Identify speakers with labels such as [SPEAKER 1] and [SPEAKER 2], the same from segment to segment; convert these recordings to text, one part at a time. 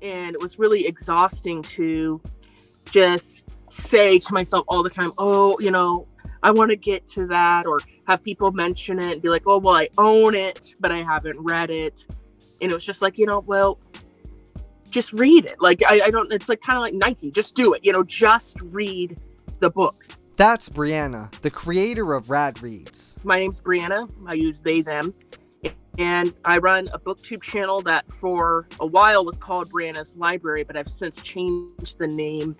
[SPEAKER 1] And it was really exhausting to just say to myself all the time, oh, I want to get to that, or have people mention it and be like, oh, well, I own it, but I haven't read it. And it was just like, well, just read it. Like, I don't, it's like kind of like Nike, just do it, just read the book.
[SPEAKER 2] That's Brianna, the creator of Radreads.
[SPEAKER 1] My name's Brianna. I use they, them. And I run a booktube channel that for a while was called Brianna's Library, but I've since changed the name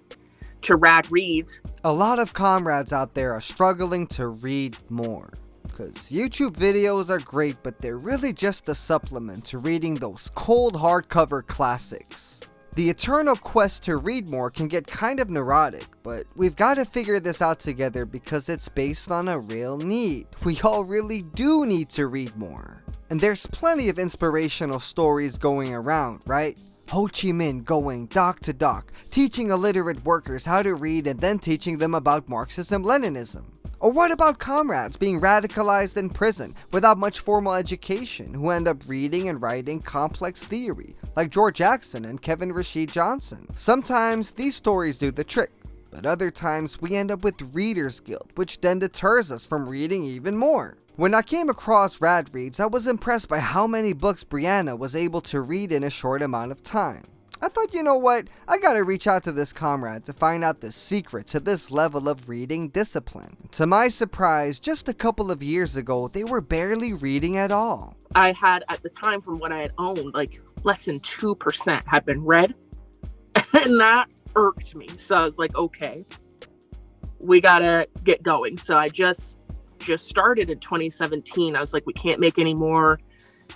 [SPEAKER 1] to Radreads.
[SPEAKER 2] A lot of comrades out there are struggling to read more. Because YouTube videos are great, but they're really just a supplement to reading those cold hardcover classics. The eternal quest to read more can get kind of neurotic, but we've got to figure this out together because it's based on a real need. We all really do need to read more. And there's plenty of inspirational stories going around, right? Ho Chi Minh going dock to dock, teaching illiterate workers how to read and then teaching them about Marxism-Leninism. Or what about comrades being radicalized in prison without much formal education who end up reading and writing complex theory, like George Jackson and Kevin Rashid Johnson? Sometimes these stories do the trick, but other times we end up with reader's guilt, which then deters us from reading even more. When I came across Radreads, I was impressed by how many books Brianna was able to read in a short amount of time. I thought, you know what, I gotta reach out to this comrade to find out the secret to this level of reading discipline. To my surprise, just a couple of years ago, they were barely reading at all.
[SPEAKER 1] I had, at the time, from what I had owned, like less than 2% had been read, and that irked me. So I was like, okay, we gotta get going. So I just started in 2017. I was like, we can't make any more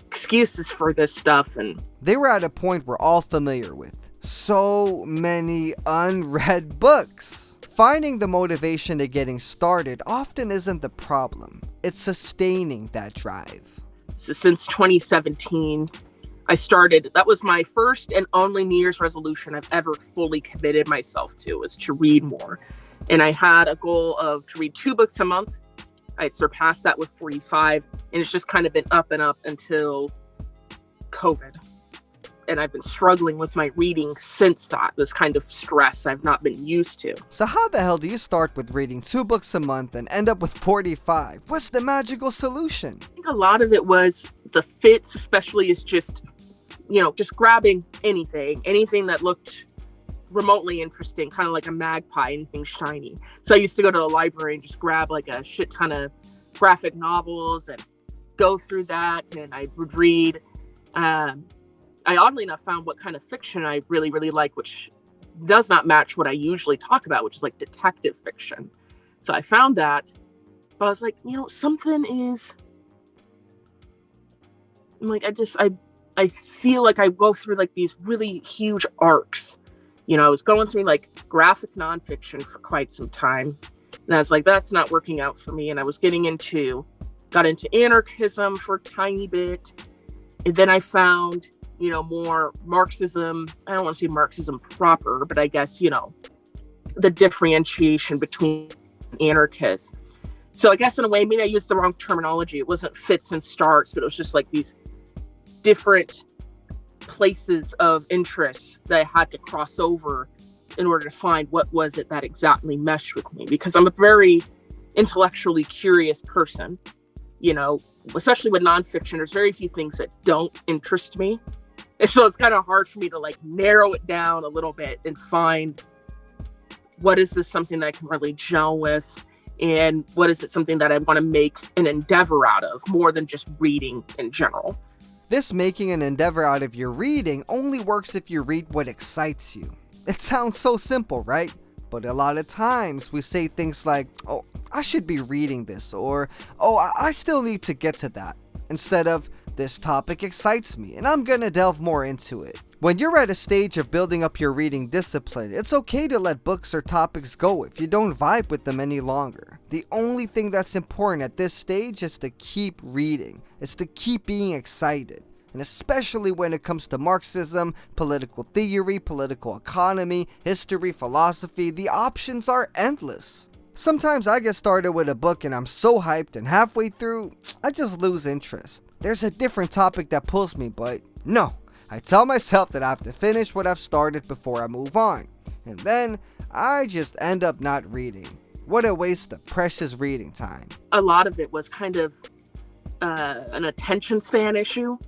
[SPEAKER 1] excuses for this stuff. And
[SPEAKER 2] they were at a point we're all familiar with. So many unread books. Finding the motivation to getting started often isn't the problem. It's sustaining that drive.
[SPEAKER 1] So since 2017, I started, that was my first and only New Year's resolution I've ever fully committed myself to, was to read more. And I had a goal of to read 2 books a month. I surpassed that with 45, and it's just kind of been up and up until COVID. And I've been struggling with my reading since that, this kind of stress I've not been used to.
[SPEAKER 2] So how the hell do you start with reading 2 books a month and end up with 45? What's the magical solution?
[SPEAKER 1] I think a lot of it was the fits, especially, is just, just grabbing anything that looked remotely interesting, kind of like a magpie, anything shiny. So I used to go to a library and just grab like a shit ton of graphic novels and go through that, and I would read. I oddly enough found what kind of fiction I really, really like, which does not match what I usually talk about, which is like detective fiction. So I found that, but I was like, something is like, I feel like I go through like these really huge arcs. I was going through like graphic nonfiction for quite some time, and I was like, that's not working out for me. And I was got into anarchism for a tiny bit. And then I found, more Marxism. I don't want to say Marxism proper, but I guess, the differentiation between anarchists. So I guess in a way, maybe I used the wrong terminology. It wasn't fits and starts, but it was just like these different places of interest that I had to cross over in order to find what was it that exactly meshed with me, because I'm a very intellectually curious person, especially with nonfiction. There's very few things that don't interest me, and so it's kind of hard for me to like narrow it down a little bit and find what is this something that I can really gel with, and what is it something that I want to make an endeavor out of more than just reading in general.
[SPEAKER 2] This making an endeavor out of your reading only works if you read what excites you. It sounds so simple, right? But a lot of times we say things like, oh, I should be reading this, or, oh, I still need to get to that, instead of, this topic excites me and I'm gonna delve more into it. When you're at a stage of building up your reading discipline, it's okay to let books or topics go if you don't vibe with them any longer. The only thing that's important at this stage is to keep reading. It's to keep being excited. And especially when it comes to Marxism, political theory, political economy, history, philosophy, the options are endless. Sometimes I get started with a book and I'm so hyped, and halfway through, I just lose interest. There's a different topic that pulls me, but no. I tell myself that I have to finish what I've started before I move on, and then I just end up not reading. What a waste of precious reading time.
[SPEAKER 1] A lot of it was kind of an attention span issue.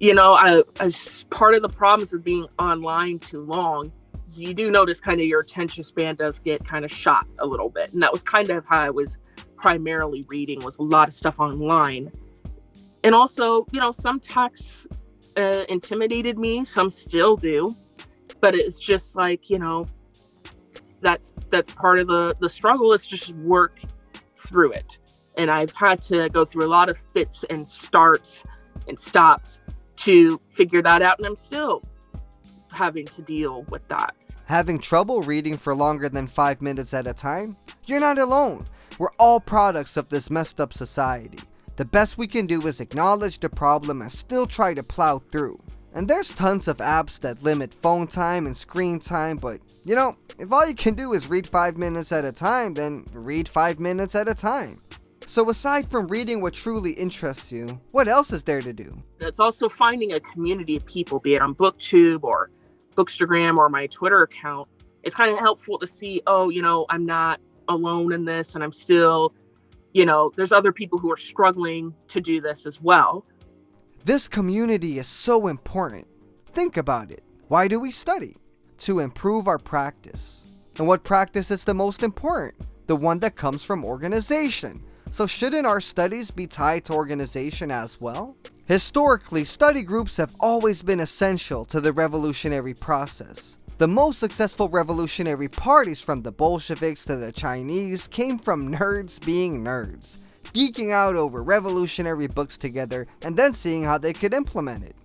[SPEAKER 1] As part of the problems of being online too long, is you do notice kind of your attention span does get kind of shot a little bit. And that was kind of how I was primarily reading, was a lot of stuff online. And also, some texts intimidated me, some still do. But it's just like, that's part of the struggle, is just work through it. And I've had to go through a lot of fits and starts and stops to figure that out, and I'm still having to deal with that.
[SPEAKER 2] Having trouble reading for longer than 5 minutes at a time? You're not alone. We're all products of this messed up society. The best we can do is acknowledge the problem and still try to plow through. And there's tons of apps that limit phone time and screen time, but if all you can do is read 5 minutes at a time, then read 5 minutes at a time. So aside from reading what truly interests you, what else is there to do?
[SPEAKER 1] It's also finding a community of people, be it on BookTube or Bookstagram or my Twitter account. It's kind of helpful to see, I'm not alone in this, and I'm still, there's other people who are struggling to do this as well.
[SPEAKER 2] This community is so important. Think about it. Why do we study? To improve our practice. And what practice is the most important? The one that comes from organization. So shouldn't our studies be tied to organization as well? Historically, study groups have always been essential to the revolutionary process. The most successful revolutionary parties, from the Bolsheviks to the Chinese, came from nerds being nerds, geeking out over revolutionary books together and then seeing how they could implement it.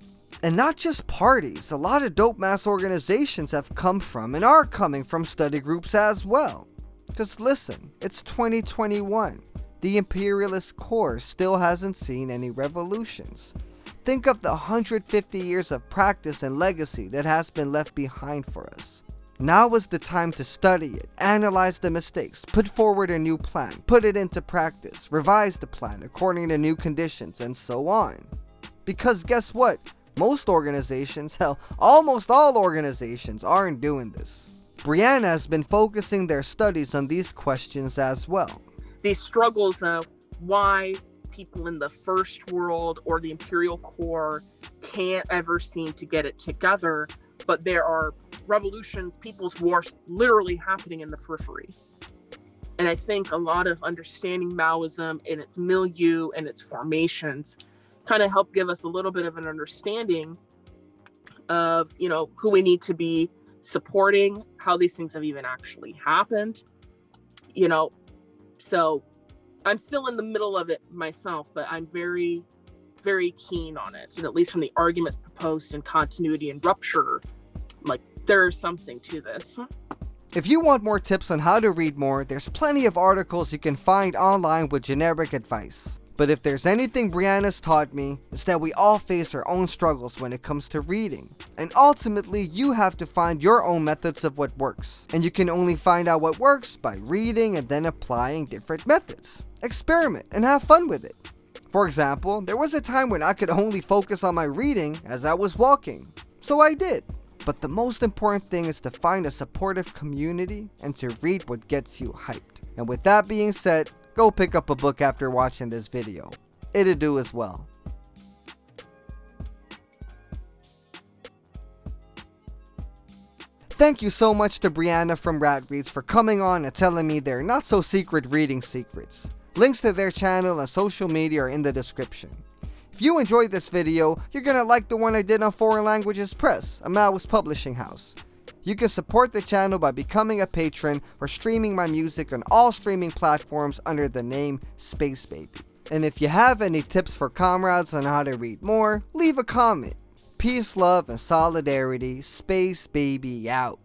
[SPEAKER 2] And not just parties, a lot of dope mass organizations have come from and are coming from study groups as well. Because listen, it's 2021. The imperialist core still hasn't seen any revolutions. Think of the 150 years of practice and legacy that has been left behind for us. Now is the time to study it, analyze the mistakes, put forward a new plan, put it into practice, revise the plan according to new conditions, and so on. Because guess what? Most organizations, hell, almost all organizations aren't doing this. Brianna has been focusing their studies on these questions as well.
[SPEAKER 1] These struggles of why people in the first world or the imperial core can't ever seem to get it together, but there are revolutions, people's wars literally happening in the periphery. And I think a lot of understanding Maoism and its milieu and its formations kind of help give us a little bit of an understanding of, who we need to be supporting, how these things have even actually happened, So I'm still in the middle of it myself, but I'm very, very keen on it. And at least from the arguments proposed in continuity and rupture, there's something to this.
[SPEAKER 2] If you want more tips on how to read more, there's plenty of articles you can find online with generic advice. But if there's anything Brianna's taught me, it's that we all face our own struggles when it comes to reading. And ultimately, you have to find your own methods of what works. And you can only find out what works by reading and then applying different methods. Experiment and have fun with it. For example, there was a time when I could only focus on my reading as I was walking. So I did. But the most important thing is to find a supportive community and to read what gets you hyped. And with that being said, go pick up a book after watching this video. It'll do as well. Thank you so much to Brianna from Radreads for coming on and telling me their not so secret reading secrets. Links to their channel and social media are in the description. If you enjoyed this video, you're gonna like the one I did on Foreign Languages Press, a Maoist publishing house. You can support the channel by becoming a patron or streaming my music on all streaming platforms under the name Space Baby. And if you have any tips for comrades on how to read more, leave a comment. Peace, love, and solidarity. Space Baby out.